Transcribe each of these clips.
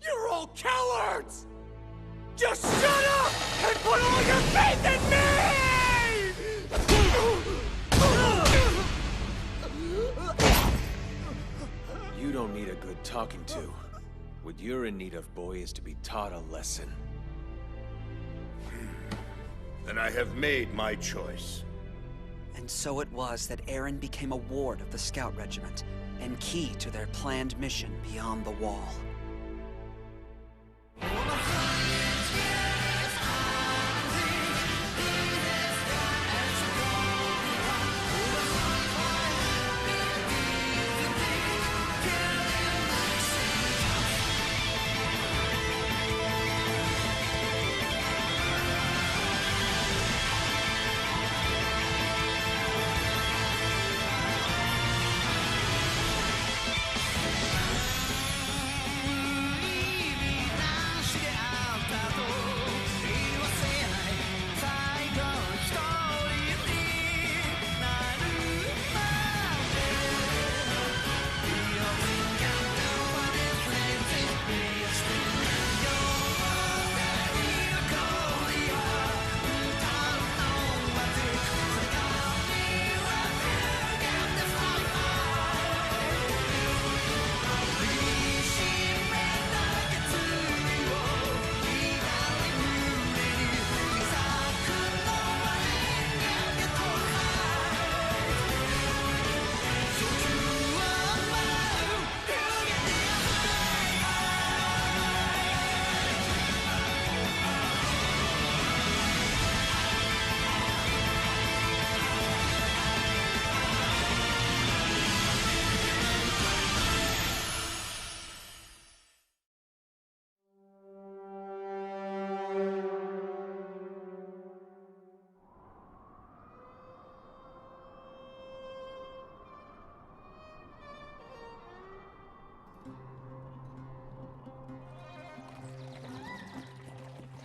You're all cowards! Just shut up and put all your faith in me! You don't need a good talking to. What you're in need of, boy, is to be taught a lesson. Then I have made my choice. And so it was that Eren became a ward of the Scout Regiment, and key to their planned mission beyond the Wall.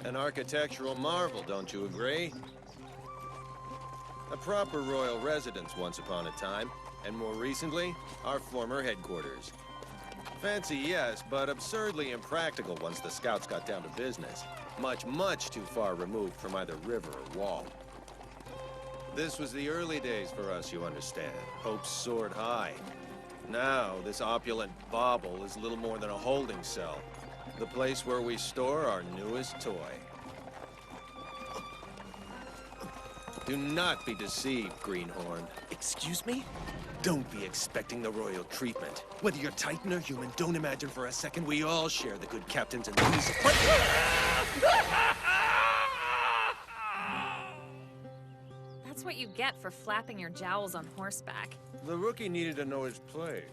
An architectural marvel, don't you agree? A proper royal residence once upon a time, and more recently, our former headquarters. Fancy, yes, but absurdly impractical once the Scouts got down to business. Much, much too far removed from either river or wall. This was the early days for us, you understand. Hopes soared high. Now, this opulent bauble is little more than a holding cell. The place where we store our newest toy. Do not be deceived, Greenhorn. Excuse me? Don't be expecting the royal treatment. Whether you're Titan or human, don't imagine for a second we all share the good captains and these. That's what you get for flapping your jowls on horseback. The rookie needed to know his place.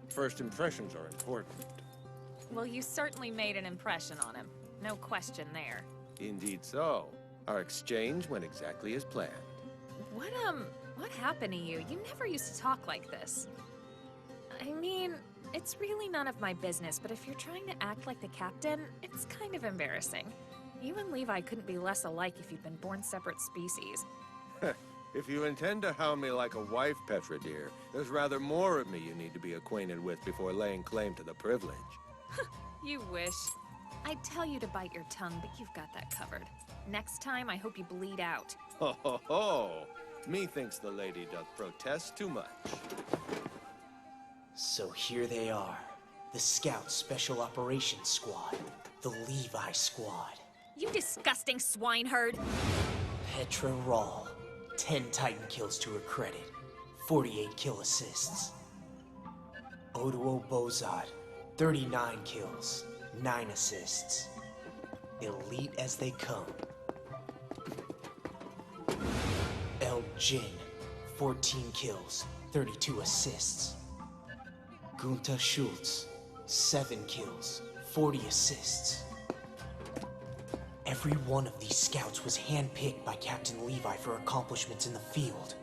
First impressions are important. Well, you certainly made an impression on him. No question there. Indeed so. Our exchange went exactly as planned. What happened to you? You never used to talk like this. I mean, it's really none of my business, but if you're trying to act like the captain, it's kind of embarrassing. You and Levi couldn't be less alike if you'd been born separate species. If you intend to hound me like a wife, Petra dear, there's rather more of me you need to be acquainted with before laying claim to the privilege. You wish. I'd tell you to bite your tongue, but you've got that covered. Next time, I hope you bleed out. Ho ho ho! Methinks the lady doth protest too much. So here they are. The Scout Special Operations Squad. The Levi Squad. You disgusting swineherd! Petra Rahl. 10 Titan kills to her credit. 48 kill assists. Oduo Bozad. 39 kills. 9 assists. Elite as they come. El Jin. 14 kills. 32 assists. Gunther Schultz. 7 kills. 40 assists. Every one of these scouts was handpicked by Captain Levi for accomplishments in the field.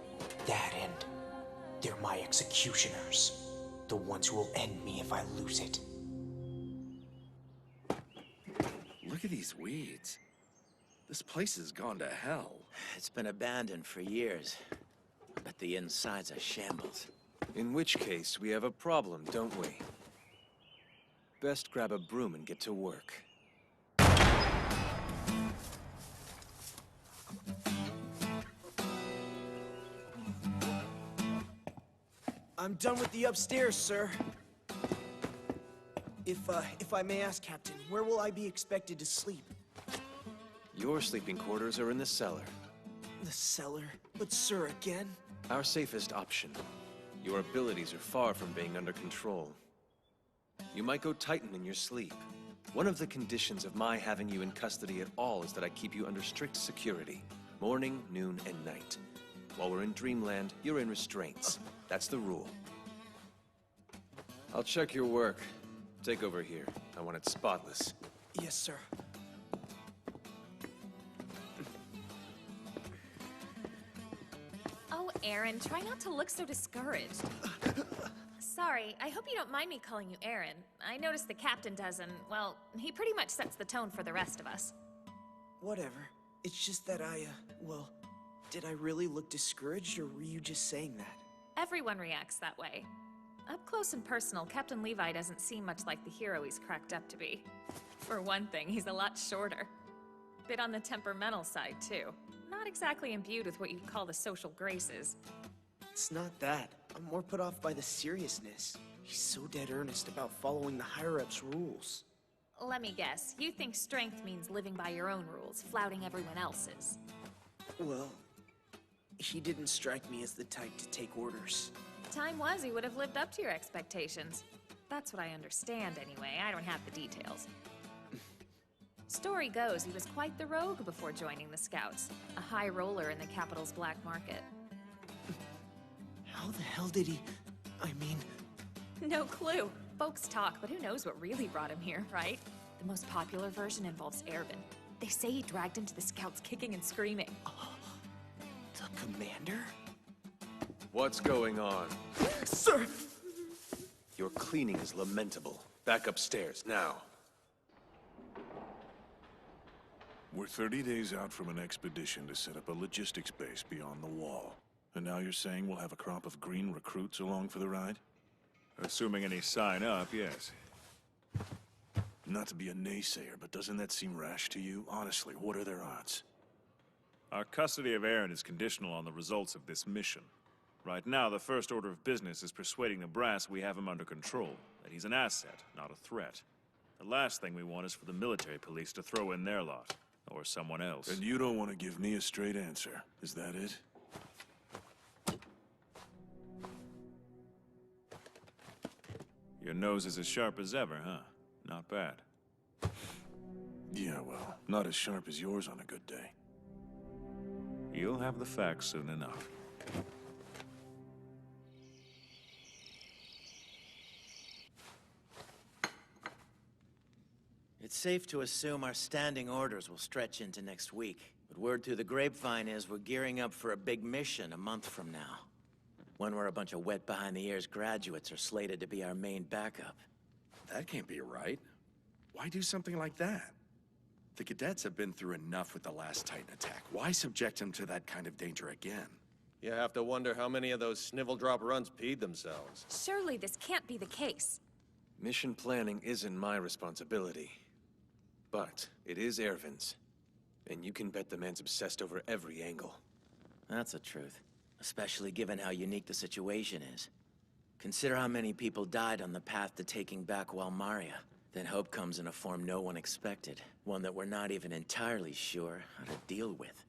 That end, they're my executioners. The ones who will end me if I lose it. Look at these weeds. This place has gone to hell. It's been abandoned for years. But the inside's a shambles. In which case, we have a problem, don't we? Best grab a broom and get to work. I'm done with the upstairs, sir. If I may ask, Captain, where will I be expected to sleep? Your sleeping quarters are in the cellar. The cellar? But sir, again? Our safest option. Your abilities are far from being under control. You might go Titan in your sleep. One of the conditions of my having you in custody at all is that I keep you under strict security. Morning, noon, and night. While we're in Dreamland, you're in restraints. That's the rule. I'll check your work. Take over here. I want it spotless. Yes, sir. Oh, Aaron, try not to look so discouraged. Sorry, I hope you don't mind me calling you Aaron. I noticed the captain does, and, well, he pretty much sets the tone for the rest of us. Whatever. It's just that well, did I really look discouraged, or were you just saying that? Everyone reacts that way. Up close and personal, Captain Levi doesn't seem much like the hero he's cracked up to be. For one thing, he's a lot shorter. Bit on the temperamental side, too. Not exactly imbued with what you'd call the social graces. It's not that. I'm more put off by the seriousness. He's so dead earnest about following the higher-ups' rules. Let me guess, you think strength means living by your own rules, flouting everyone else's. Well, he didn't strike me as the type to take orders. Time was he would have lived up to your expectations. That's what I understand anyway, I don't have the details. Story goes he was quite the rogue before joining the Scouts, a high roller in the capital's black market. How the hell did he... I mean... No clue. Folks talk, but who knows what really brought him here, right? The most popular version involves Ervin. They say he dragged him to the Scouts kicking and screaming. The commander? What's going on? Sir! Your cleaning is lamentable. Back upstairs, now. We're 30 days out from an expedition to set up a logistics base beyond the wall. And now you're saying we'll have a crop of green recruits along for the ride? Assuming any sign up, yes. Not to be a naysayer, but doesn't that seem rash to you? Honestly, what are their odds? Our custody of Aaron is conditional on the results of this mission. Right now, the first order of business is persuading the brass we have him under control, that he's an asset, not a threat. The last thing we want is for the military police to throw in their lot, or someone else. And you don't want to give me a straight answer, is that it? Your nose is as sharp as ever, huh? Not bad. Yeah, well, not as sharp as yours on a good day. You'll have the facts soon enough. It's safe to assume our standing orders will stretch into next week. But word through the grapevine is we're gearing up for a big mission a month from now. One where a bunch of wet behind-the-ears graduates are slated to be our main backup. That can't be right. Why do something like that? The cadets have been through enough with the last Titan attack. Why subject them to that kind of danger again? You have to wonder how many of those snivel drop runs peed themselves. Surely this can't be the case. Mission planning isn't my responsibility. But it is Ervin's. And you can bet the man's obsessed over every angle. That's the truth. Especially given how unique the situation is. Consider how many people died on the path to taking back Walmaria. Then hope comes in a form no one expected. One that we're not even entirely sure how to deal with.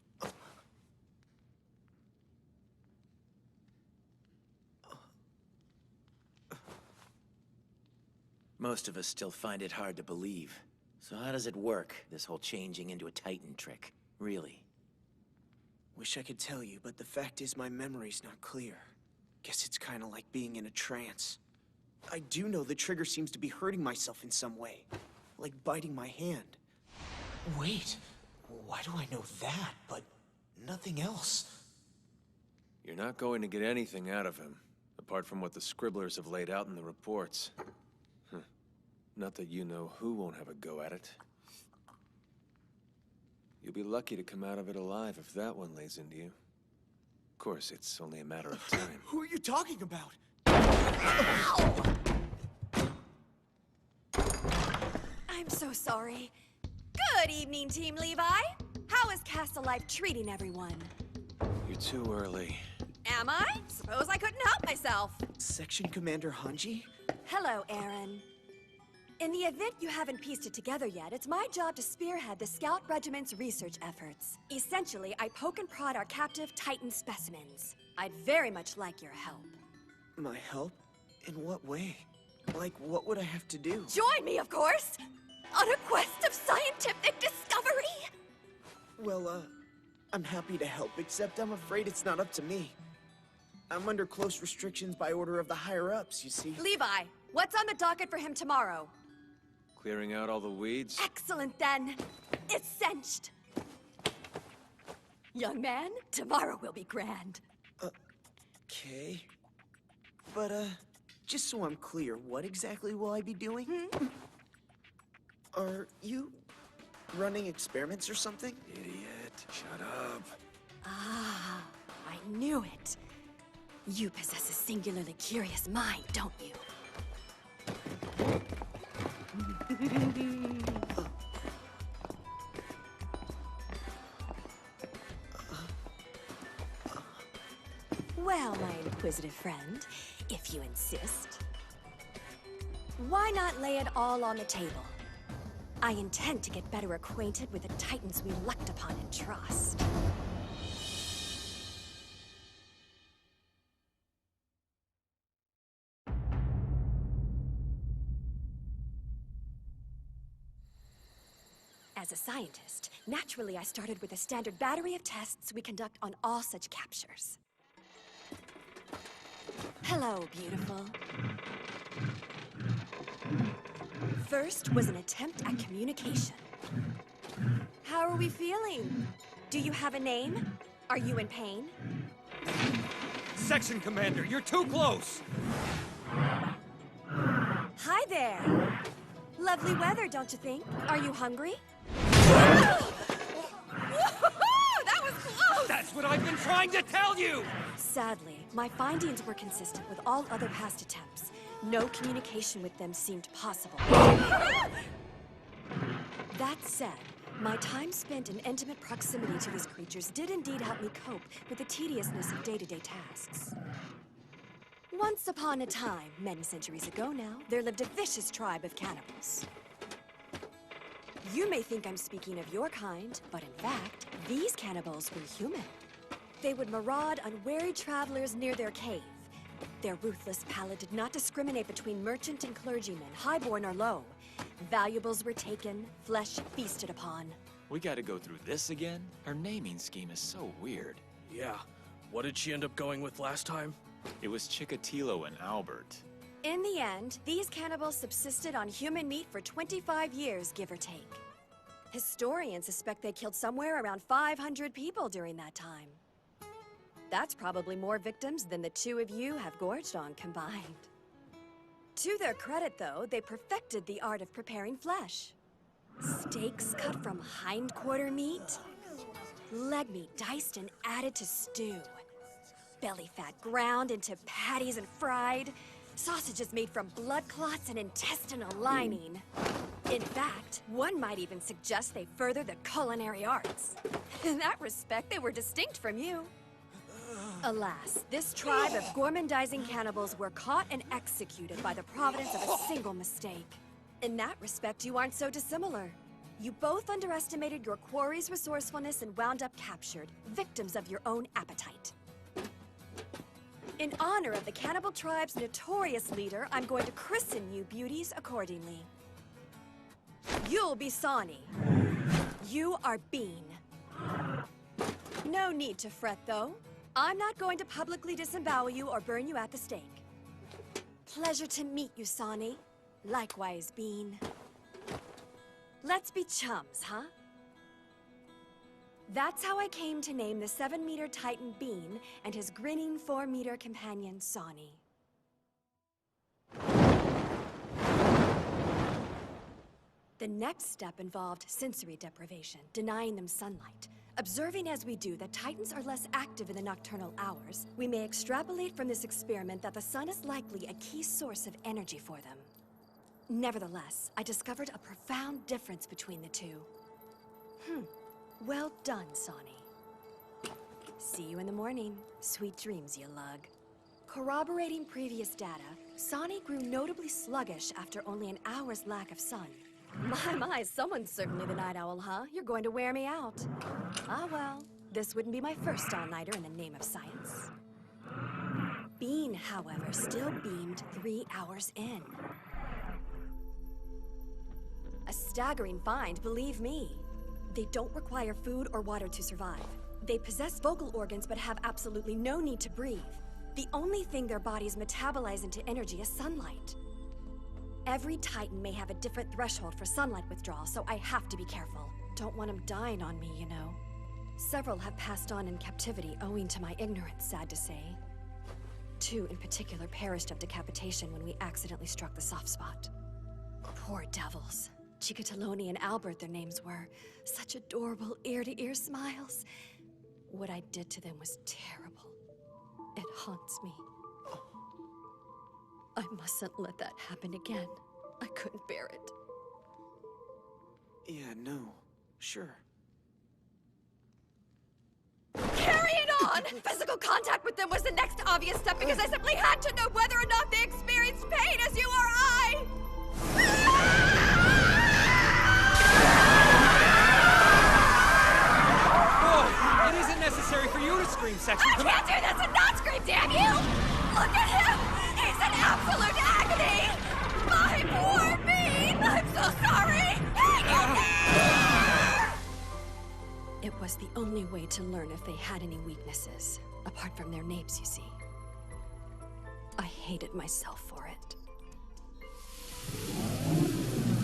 Most of us still find it hard to believe. So how does it work, this whole changing into a Titan trick? Really? Wish I could tell you, but the fact is my memory's not clear. Guess it's kinda like being in a trance. I do know the trigger seems to be hurting myself in some way. Like biting my hand. Wait, why do I know that, but nothing else? You're not going to get anything out of him, apart from what the scribblers have laid out in the reports. Not that you know who won't have a go at it. You'll be lucky to come out of it alive if that one lays into you. Of course, it's only a matter of time. Who are you talking about? I'm so sorry. Good evening, Team Levi. How is Castle Life treating everyone? You're too early. Am I? Suppose I couldn't help myself. Section Commander Hanji? Hello, Aaron. In the event you haven't pieced it together yet, it's my job to spearhead the Scout Regiment's research efforts. Essentially, I poke and prod our captive Titan specimens. I'd very much like your help. My help? In what way? Like, what would I have to do? Join me, of course! On a quest of scientific discovery! Well, I'm happy to help, except I'm afraid it's not up to me. I'm under close restrictions by order of the higher-ups, you see. Levi, what's on the docket for him tomorrow? Clearing out all the weeds? Excellent, then. It's cinched. Young man, tomorrow will be grand. Okay. But, just so I'm clear, what exactly will I be doing? Are you running experiments or something? Idiot, shut up. Ah, I knew it. You possess a singularly curious mind, don't you? Well, my inquisitive friend, if you insist. Why not lay it all on the table? I intend to get better acquainted with the Titans we lucked upon and trust. As a scientist, naturally I started with a standard battery of tests we conduct on all such captures. Hello, beautiful. First was an attempt at communication. How are we feeling? Do you have a name? Are you in pain? Section Commander, you're too close! Hi there. Lovely weather, don't you think? Are you hungry? That was close! That's what I've been trying to tell you! Sadly, my findings were consistent with all other past attempts. No communication with them seemed possible. That said, my time spent in intimate proximity to these creatures did indeed help me cope with the tediousness of day-to-day tasks. Once upon a time, many centuries ago now, there lived a vicious tribe of cannibals. You may think I'm speaking of your kind, but in fact, these cannibals were human. They would maraud unwary travelers near their cave. Their ruthless palate did not discriminate between merchant and clergyman, highborn or low. Valuables were taken, flesh feasted upon. We gotta go through this again? Her naming scheme is so weird. Yeah. What did she end up going with last time? It was Chikatilo and Albert. In the end, these cannibals subsisted on human meat for 25 years, give or take. Historians suspect they killed somewhere around 500 people during that time. That's probably more victims than the two of you have gorged on combined. To their credit, though, they perfected the art of preparing flesh. Steaks cut from hindquarter meat, leg meat diced and added to stew, belly fat ground into patties and fried, sausages made from blood clots and intestinal lining. In fact, one might even suggest they furthered the culinary arts. In that respect, they were distinct from you. Alas, this tribe of gormandizing cannibals were caught and executed by the providence of a single mistake. In that respect, you aren't so dissimilar. You both underestimated your quarry's resourcefulness and wound up captured, victims of your own appetite. In honor of the cannibal tribe's notorious leader, I'm going to christen you beauties accordingly. You'll be Sani. You are Bean. No need to fret, though. I'm not going to publicly disembowel you or burn you at the stake. Pleasure to meet you, Sani. Likewise, Bean. Let's be chums, huh? That's how I came to name the 7-meter Titan Bean and his grinning 4-meter companion, Sani. The next step involved sensory deprivation, denying them sunlight. Observing as we do that Titans are less active in the nocturnal hours, we may extrapolate from this experiment that the sun is likely a key source of energy for them. Nevertheless, I discovered a profound difference between the two. Well done, Sonny. See you in the morning. Sweet dreams, you lug. Corroborating previous data, Sonny grew notably sluggish after only an hour's lack of sun. My, someone's certainly the night owl, huh? You're going to wear me out. Ah, well, this wouldn't be my first all-nighter in the name of science. Bean, however, still beamed 3 hours in. A staggering find, believe me. They don't require food or water to survive. They possess vocal organs but have absolutely no need to breathe. The only thing their bodies metabolize into energy is sunlight. Every Titan may have a different threshold for sunlight withdrawal, so I have to be careful. Don't want them dying on me, you know. Several have passed on in captivity owing to my ignorance, sad to say. 2 in particular perished of decapitation when we accidentally struck the soft spot. Poor devils. Chikatoloni and Albert, their names were. Such adorable ear-to-ear smiles. What I did to them was terrible. It haunts me. I mustn't let that happen again. I couldn't bear it. Yeah, no. Sure. Carry it on! Physical contact with them was the next obvious step because I simply had to know whether or not they experienced pain as you or I! It isn't necessary for you to scream, Section. I can't do this and not scream, damn you! Look at him! He's in absolute agony! My poor Bean! I'm so sorry! Hang in there! It was the only way to learn if they had any weaknesses, apart from their names, you see. I hated myself for it.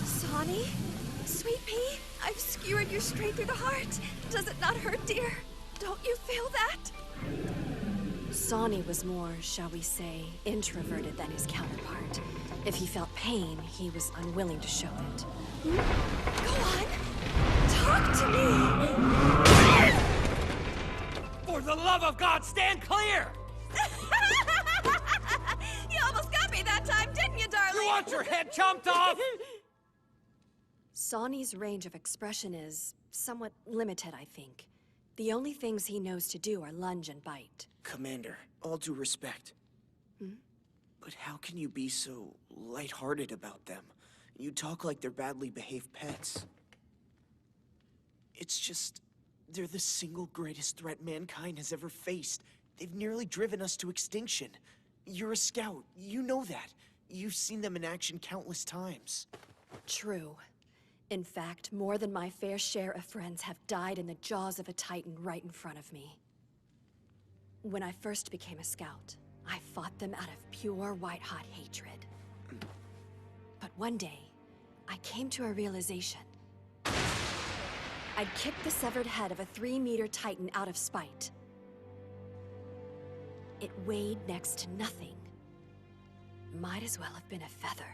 Sonny? Sweet pea, I've skewered you straight through the heart. Does it not hurt, dear? Don't you feel that? Sonny was more, shall we say, introverted than his counterpart. If he felt pain, he was unwilling to show it. Go on! Talk to me! For the love of God, stand clear! You almost got me that time, didn't you, darling? You want your head chomped off? Sonny's range of expression is somewhat limited, I think. The only things he knows to do are lunge and bite. Commander, all due respect. But how can you be so lighthearted about them? You talk like they're badly behaved pets. It's just, they're the single greatest threat mankind has ever faced. They've nearly driven us to extinction. You're a scout, you know that. You've seen them in action countless times. True. In fact, more than my fair share of friends have died in the jaws of a Titan right in front of me. When I first became a scout, I fought them out of pure white-hot hatred. But one day, I came to a realization. I'd kicked the severed head of a 3-meter Titan out of spite. It weighed next to nothing. Might as well have been a feather.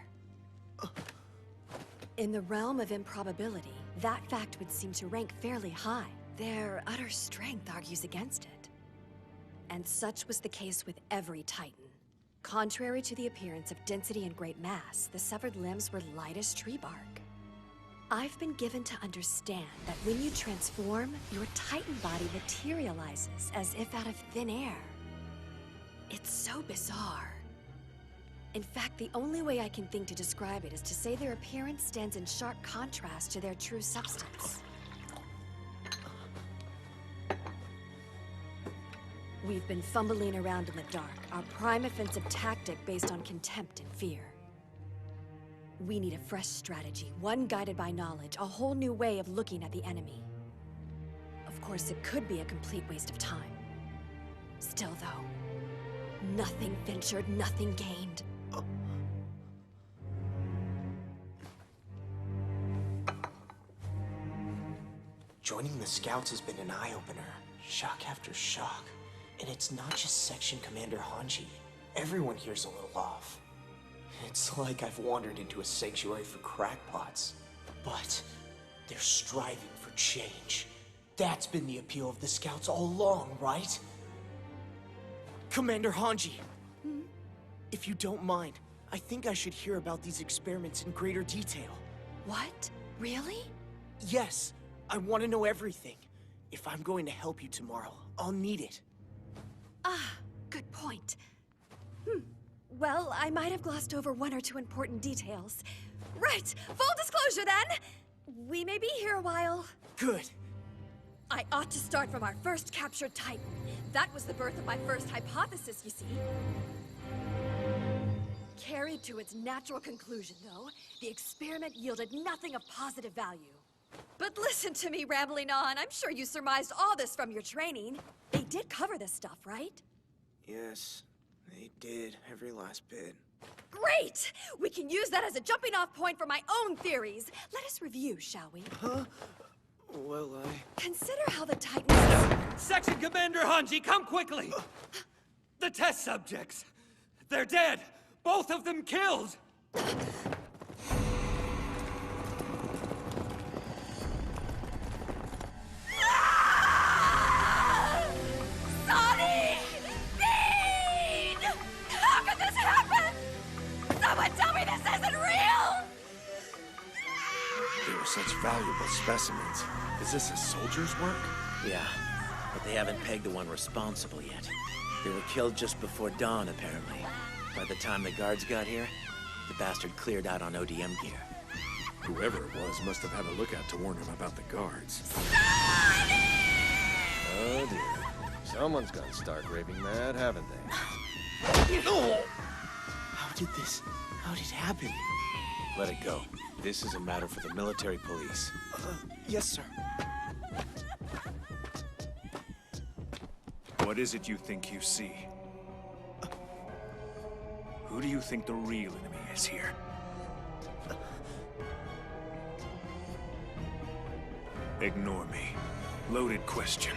In the realm of improbability, that fact would seem to rank fairly high. Their utter strength argues against it. And such was the case with every Titan. Contrary to the appearance of density and great mass, the severed limbs were light as tree bark. I've been given to understand that when you transform, your Titan body materializes as if out of thin air. It's so bizarre. In fact, the only way I can think to describe it is to say their appearance stands in sharp contrast to their true substance. We've been fumbling around in the dark, our prime offensive tactic based on contempt and fear. We need a fresh strategy, one guided by knowledge, a whole new way of looking at the enemy. Of course, it could be a complete waste of time. Still, though, nothing ventured, nothing gained. Joining the Scouts has been an eye-opener. Shock after shock. And it's not just Section Commander Hanji. Everyone here's a little off. It's like I've wandered into a sanctuary for crackpots. But they're striving for change. That's been the appeal of the Scouts all along, right? Commander Hanji! If you don't mind, I think I should hear about these experiments in greater detail. What? Really? Yes, I want to know everything. If I'm going to help you tomorrow, I'll need it. Ah, good point. Well, I might have glossed over one or two important details. Right, full disclosure then! We may be here a while. Good. I ought to start from our first captured Titan. That was the birth of my first hypothesis, you see. Carried to its natural conclusion, though, the experiment yielded nothing of positive value. But listen to me rambling on. I'm sure you surmised all this from your training. They did cover this stuff, right? Yes, they did. Every last bit. Great! We can use that as a jumping-off point for my own theories. Let us review, shall we? Huh? Well, Consider how the Titans... Section Commander Hanji, come quickly! The test subjects! They're dead! Both of them killed! Sonny! Dean! How could this happen? Someone tell me this isn't real! They were such valuable specimens. Is this a soldier's work? Yeah, but they haven't pegged the one responsible yet. They were killed just before dawn, apparently. By the time the guards got here, the bastard cleared out on ODM gear. Whoever it was must have had a lookout to warn him about the guards. Oh dear. Someone's gone stark raving mad, haven't they? How did it happen? Let it go. This is a matter for the military police. Yes, sir. What is it you think you see? Who do you think the real enemy is here? Ignore me. Loaded question.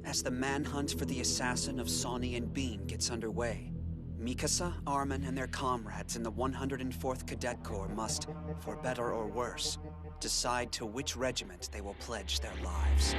As the manhunt for the assassin of Sonny and Bean gets underway, Mikasa, Armin, and their comrades in the 104th Cadet Corps must, for better or worse, decide to which regiment they will pledge their lives.